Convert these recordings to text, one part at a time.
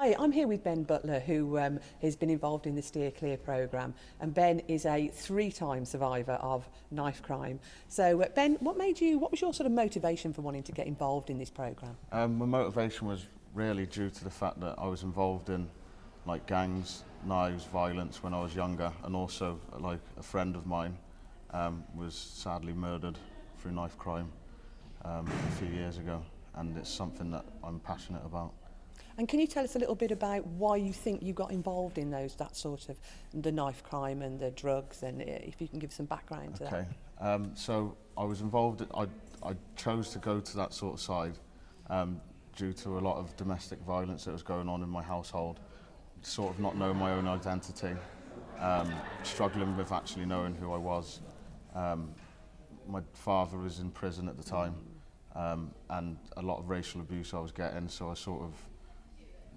Hi, I'm here with Ben Butler, who has been involved in the Steer Clear programme, and Ben is a 3-time survivor of knife crime. So, Ben, what was your sort of motivation for wanting to get involved in this programme? My motivation was really due to the fact that I was involved in like gangs, knives, violence when I was younger, and also like a friend of mine was sadly murdered through knife crime a few years ago, and it's something that I'm passionate about. And can you tell us a little bit about why you think you got involved in that sort of the knife crime and the drugs, and if you can give some background to that? Okay, so I was involved, I chose to go to that sort of side due to a lot of domestic violence that was going on in my household, sort of not knowing my own identity, struggling with actually knowing who I was. My father was in prison at the time, and a lot of racial abuse I was getting, so I sort of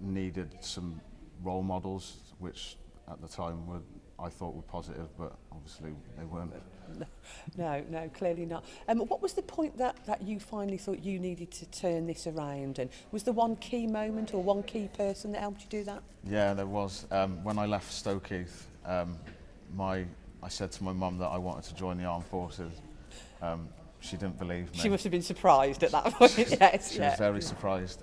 needed some role models, which at the time I thought were positive, but obviously they weren't. No, clearly not. What was the point that you finally thought you needed to turn this around? And was there one key moment or one key person that helped you do that? Yeah, there was. When I left Stokeheath, I said to my mum that I wanted to join the armed forces. She didn't believe me. She must have been surprised at that point. Yes, she was very surprised.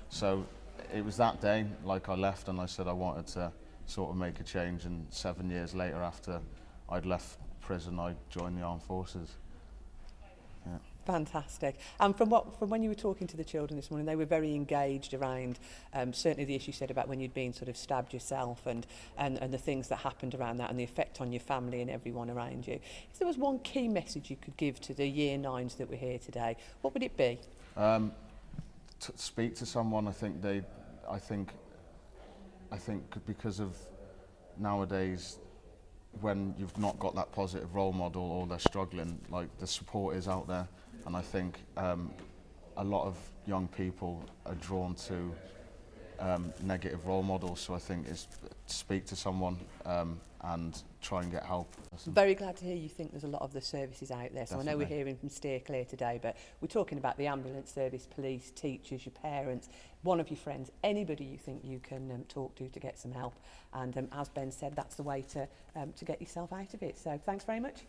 So it was that day, like I left and I said I wanted to sort of make a change, and 7 years later after I'd left prison, I joined the armed forces. Yeah. Fantastic. And from when you were talking to the children this morning, they were very engaged around certainly the issue you said about when you'd been sort of stabbed yourself and the things that happened around that and the effect on your family and everyone around you. If there was one key message you could give to the Year 9s that were here today, what would it be? To speak to someone. I think because of nowadays, when you've not got that positive role model or they're struggling, like the support is out there, and I think a lot of young people are drawn to negative role models, so I think it's speak to someone and try and get help. Very glad to hear you think there's a lot of the services out there. So Definitely. I know we're hearing from Steer Clear today, but we're talking about the ambulance service, police, teachers, your parents, one of your friends, anybody you think you can talk to get some help. And as Ben said, that's the way to get yourself out of it. So thanks very much.